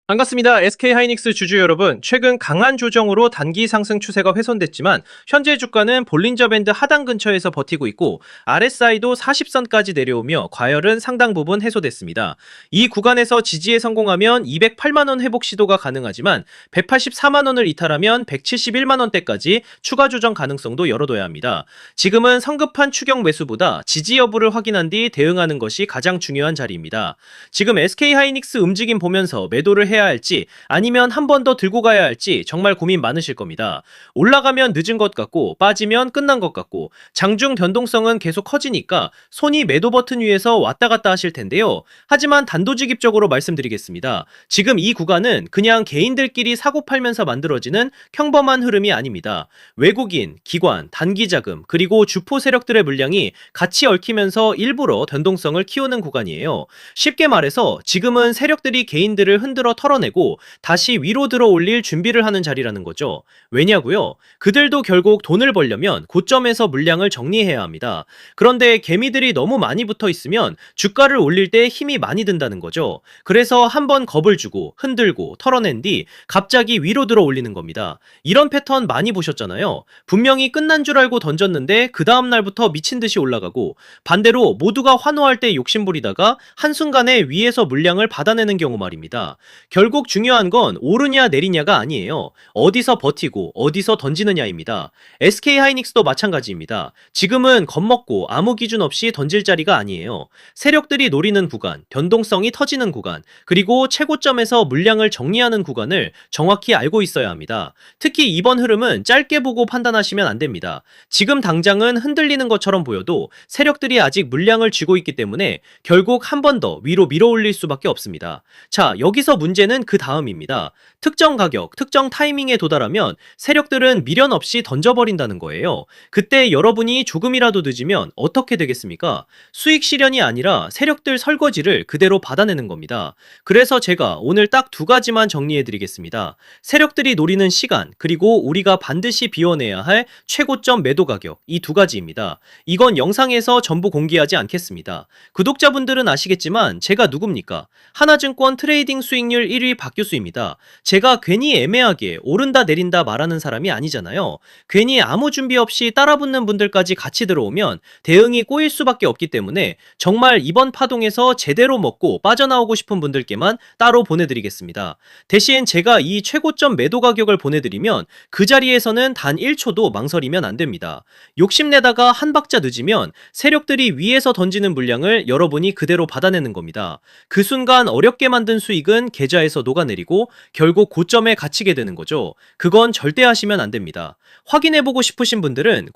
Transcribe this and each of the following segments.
반갑습니다. SK하이닉스 주주 여러분. 최근 강한 조정으로 단기 상승 추세가 훼손됐지만 현재 주가는 볼린저 밴드 하단 근처에서 버티고 있고 RSI도 40선까지 내려오며 과열은 상당 부분 해소됐습니다. 이 구간에서 지지에 성공하면 208만 원 회복 시도가 가능하지만 184만 원을 이탈하면 171만 원대까지 추가 조정 가능성도 열어둬야 합니다. 지금은 성급한 추격 매수보다 지지 여부를 확인한 뒤 대응하는 것이 가장 중요한 자리입니다. 지금 SK하이닉스 움직임 보면서 매도를 해야 할지 아니면 한 번 더 들고 가야 할지 정말 고민 많으실 겁니다. 올라가면 늦은 것 같고 빠지면 끝난 것 같고 장중 변동성은 계속 커지니까 손이 매도 버튼 위에서 왔다 갔다 하실 텐데요. 하지만 단도직입적으로 말씀드리겠습니다. 지금 이 구간은 그냥 개인들끼리 사고 팔면서 만들어지는 평범한 흐름이 아닙니다. 외국인, 기관, 단기자금 그리고 주포 세력들의 물량이 같이 얽히면서 일부러 변동성을 키우는 구간이에요. 쉽게 말해서 지금은 세력들이 개인들을 흔들어 털어내고 다시 위로 들어 올릴 준비를 하는 자리라는 거죠. 왜냐고요? 그들도 결국 돈을 벌려면 고점에서 물량을 정리해야 합니다. 그런데 개미들이 너무 많이 붙어 있으면 주가를 올릴 때 힘이 많이 든다는 거죠. 그래서 한번 겁을 주고 흔들고 털어낸 뒤 갑자기 위로 들어 올리는 겁니다. 이런 패턴 많이 보셨잖아요. 분명히 끝난 줄 알고 던졌는데 그 다음 날부터 미친 듯이 올라가고 반대로 모두가 환호할 때 욕심부리다가 한순간에 위에서 물량을 받아내는 경우 말입니다. 결국 중요한 건 오르냐 내리냐가 아니에요. 어디서 버티고 어디서 던지느냐입니다. SK하이닉스도 마찬가지입니다. 지금은 겁먹고 아무 기준 없이 던질 자리가 아니에요. 세력들이 노리는 구간, 변동성이 터지는 구간, 그리고 최고점에서 물량을 정리하는 구간을 정확히 알고 있어야 합니다. 특히 이번 흐름은 짧게 보고 판단하시면 안 됩니다. 지금 당장은 흔들리는 것처럼 보여도 세력들이 아직 물량을 쥐고 있기 때문에 결국 한 번 더 위로 밀어 올릴 수밖에 없습니다. 자, 여기서 문제는 그 다음입니다. 특정 가격, 특정 타이밍에 도달하면 세력들은 미련 없이 던져버린다는 거예요. 그때 여러분이 조금이라도 늦으면 어떻게 되겠습니까? 수익 실현이 아니라 세력들 설거지를 그대로 받아내는 겁니다. 그래서 제가 오늘 딱 두 가지만 정리해드리겠습니다. 세력들이 노리는 시간, 그리고 우리가 반드시 비워내야 할 최고점 매도 가격, 이 두 가지입니다. 이건 영상에서 전부 공개하지 않겠습니다. 구독자분들은 아시겠지만 제가 누굽니까? 하나증권 트레이딩 수익률 1위 박교수입니다. 제가 괜히 애매하게 오른다 내린다 말하는 사람이 아니잖아요. 괜히 아무 준비 없이 따라붙는 분들까지 같이 들어오면 대응이 꼬일 수밖에 없기 때문에 정말 이번 파동에서 제대로 먹고 빠져나오고 싶은 분들께만 따로 보내드리겠습니다. 대신 제가 이 최고점 매도 가격을 보내드리면 그 자리에서는 단 1초도 망설이면 안 됩니다. 욕심내다가 한 박자 늦으면 세력들이 위에서 던지는 물량을 여러분이 그대로 받아내는 겁니다. 그 순간 어렵게 만든 수익은 계좌에서 녹아내리고 결국 고점에 갇히게 되는 거죠. 그건 절대 하시면 안 됩니다. 확인해보고 싶으신 분들은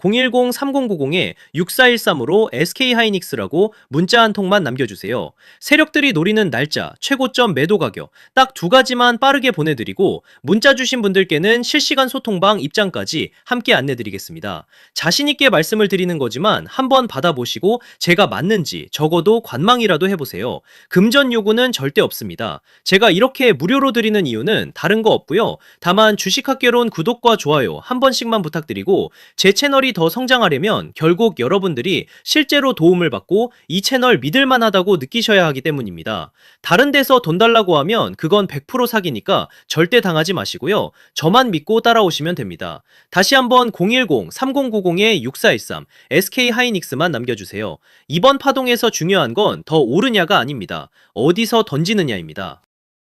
010-3090-6413으로 SK하이닉스라고 문자 한 통만 남겨주세요. 세력들이 노리는 날짜, 최고점 매도 가격 딱 두 가지만 빠르게 보내드리고 문자 주신 분들께는 실시간 소통방 입장까지 함께 안내드리겠습니다. 자신있게 말씀을 드리는 거지만 한번 받아보시고 제가 맞는지 적어도 관망이라도 해보세요. 금전 요구는 절대 없습니다. 제가 이렇게 무료로 드리는 이유는 다른 거 없고요. 다만 주식학개론 구독과 좋아요 한 번씩만 부탁드리고 제 채널이 더 성장하려면 결국 여러분들이 실제로 도움을 받고 이 채널 믿을만하다고 느끼셔야 하기 때문입니다. 다른 데서 돈 달라고 하면 그건 100% 사기니까 절대 당하지 마시고요. 저만 믿고 따라오시면 됩니다. 다시 한번 010-3090-6413 SK하이닉스만 남겨주세요. 이번 파동에서 중요한 건 더 오르냐가 아닙니다. 어디서 던지느냐입니다.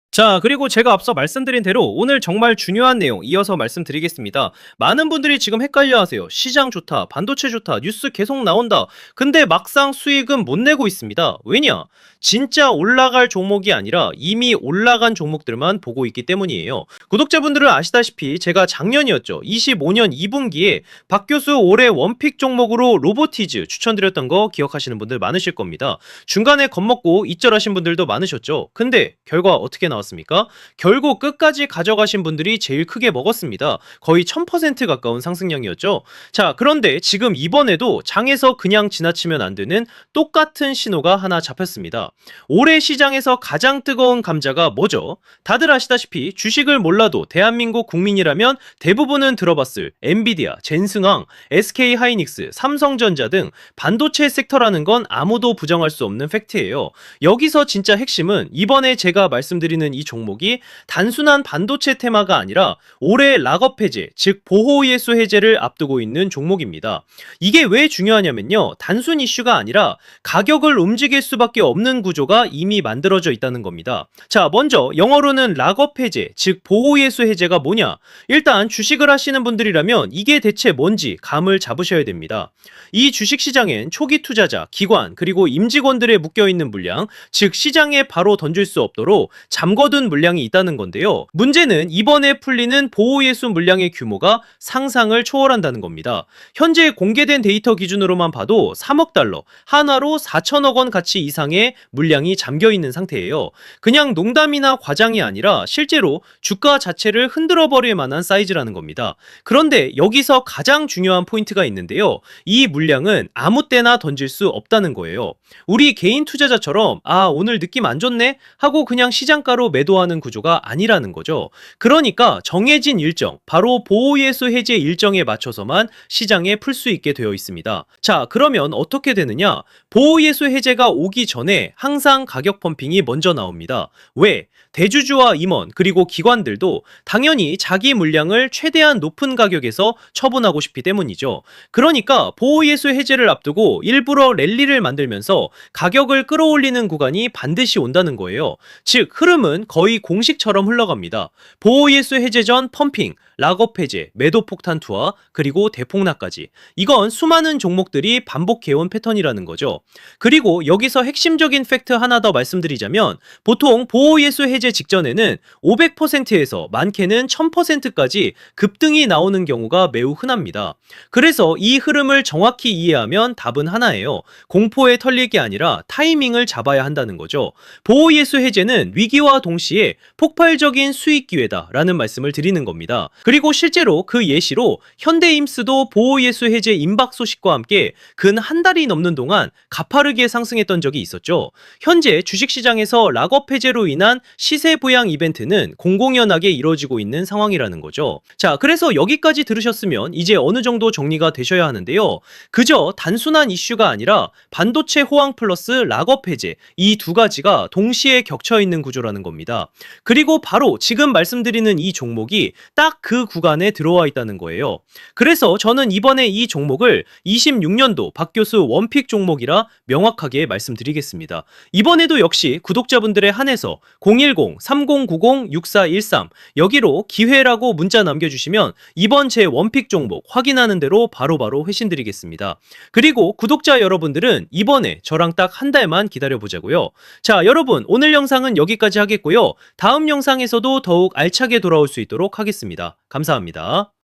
자, 그리고 제가 앞서 말씀드린 대로 오늘 정말 중요한 내용 이어서 말씀드리겠습니다. 많은 분들이 지금 헷갈려 하세요. 시장 좋다, 반도체 좋다, 뉴스 계속 나온다. 근데 막상 수익은 못 내고 있습니다. 왜냐? 진짜 올라갈 종목이 아니라 이미 올라간 종목들만 보고 있기 때문이에요. 구독자분들은 아시다시피 제가 작년이었죠. 25년 2분기에 박 교수 올해 원픽 종목으로 로보티즈 추천드렸던 거 기억하시는 분들 많으실 겁니다. 중간에 겁먹고 이절하신 분들도 많으셨죠. 근데 결과 어떻게 나왔습니까? 결국 끝까지 가져가신 분들이 제일 크게 먹었습니다. 거의 1000% 가까운 상승량이었죠. 자, 그런데 지금 이번에도 장에서 그냥 지나치면 안 되는 똑같은 신호가 하나 잡혔습니다. 올해 시장에서 가장 뜨거운 감자가 뭐죠? 다들 아시다시피 주식을 몰라도 대한민국 국민이라면 대부분은 들어봤을 엔비디아, 젠승항, SK하이닉스, 삼성전자 등 반도체 섹터라는 건 아무도 부정할 수 없는 팩트예요. 여기서 진짜 핵심은 이번에 제가 말씀드리는 이 종목이 단순한 반도체 테마가 아니라 올해 락업 해제, 즉 보호예수 해제를 앞두고 있는 종목입니다. 이게 왜 중요하냐면요. 단순 이슈가 아니라 가격을 움직일 수밖에 없는 구조가 이미 만들어져 있다는 겁니다. 자, 먼저 영어로는 락업 해제, 즉 보호예수 해제가 뭐냐? 일단 주식을 하시는 분들이라면 이게 대체 뭔지 감을 잡으셔야 됩니다. 이 주식시장엔 초기 투자자, 기관, 그리고 임직원들의 묶여있는 물량, 즉 시장에 바로 던질 수 없도록 잠궈둔 물량이 있다는 건데요. 문제는 이번에 풀리는 보호예수 물량의 규모가 상상을 초월한다는 겁니다. 현재 공개된 데이터 기준으로만 봐도 3억 달러, 하나로 4천억 원 가치 이상의 물량이 잠겨있는 상태예요. 그냥 농담이나 과장이 아니라 실제로 주가 자체를 흔들어버릴 만한 사이즈라는 겁니다. 그런데 여기서 가장 중요한 포인트가 있는데요. 이 물량은 아무 때나 던질 수 없다는 거예요. 우리 개인 투자자처럼 오늘 느낌 안 좋네 하고 그냥 시장가로 매도하는 구조가 아니라는 거죠. 그러니까 정해진 일정, 바로 보호예수 해제 일정에 맞춰서만 시장에 풀 수 있게 되어 있습니다. 자, 그러면 어떻게 되느냐? 보호예수 해제가 오기 전에 항상 가격 펌핑이 먼저 나옵니다. 왜? 대주주와 임원 그리고 기관들도 당연히 자기 물량을 최대한 높은 가격에서 처분하고 싶기 때문이죠. 그러니까 보호예수 해제를 앞두고 일부러 랠리를 만들면서 가격을 끌어올리는 구간이 반드시 온다는 거예요. 즉 흐름은 거의 공식처럼 흘러갑니다. 보호예수 해제 전 펌핑, 락업 해제, 매도 폭탄 투하, 그리고 대폭락까지. 이건 수많은 종목들이 반복해온 패턴이라는 거죠. 그리고 여기서 핵심적인 팩트 하나 더 말씀드리자면 보통 보호예수 해제 직전에는 500%에서 많게는 1000%까지 급등이 나오는 경우가 매우 흔합니다. 그래서 이 흐름을 정확히 이해하면 답은 하나예요. 공포에 털릴 게 아니라 타이밍을 잡아야 한다는 거죠. 보호예수 해제는 위기와 동시에 폭발적인 수익 기회다라는 말씀을 드리는 겁니다. 그리고 실제로 그 예시로 현대임스도 보호예수 해제 임박 소식과 함께 근 한 달이 넘는 동안 가파르게 상승했던 적이 있었죠. 현재 주식시장에서 락업 해제로 인한 시세 부양 이벤트는 공공연하게 이루어지고 있는 상황이라는 거죠. 자, 그래서 여기까지 들으셨으면 이제 어느 정도 정리가 되셔야 하는데요. 그저 단순한 이슈가 아니라 반도체 호황 플러스 락업 해제, 이 두 가지가 동시에 겹쳐 있는 구조라는 겁니다. 그리고 바로 지금 말씀드리는 이 종목이 딱 그 구간에 들어와 있다는 거예요. 그래서 저는 이번에 이 종목을 26년도 박 교수 원픽 종목이라 명확하게 말씀드리겠습니다. 이번에도 역시 구독자분들의 한해서 010-3090-6413 여기로 기회라고 문자 남겨주시면 이번 제 원픽 종목 확인하는 대로 바로바로 회신드리겠습니다. 그리고 구독자 여러분들은 이번에 저랑 딱 한 달만 기다려보자고요. 자, 여러분 오늘 영상은 여기까지 하겠고요. 다음 영상에서도 더욱 알차게 돌아올 수 있도록 하겠습니다. 감사합니다.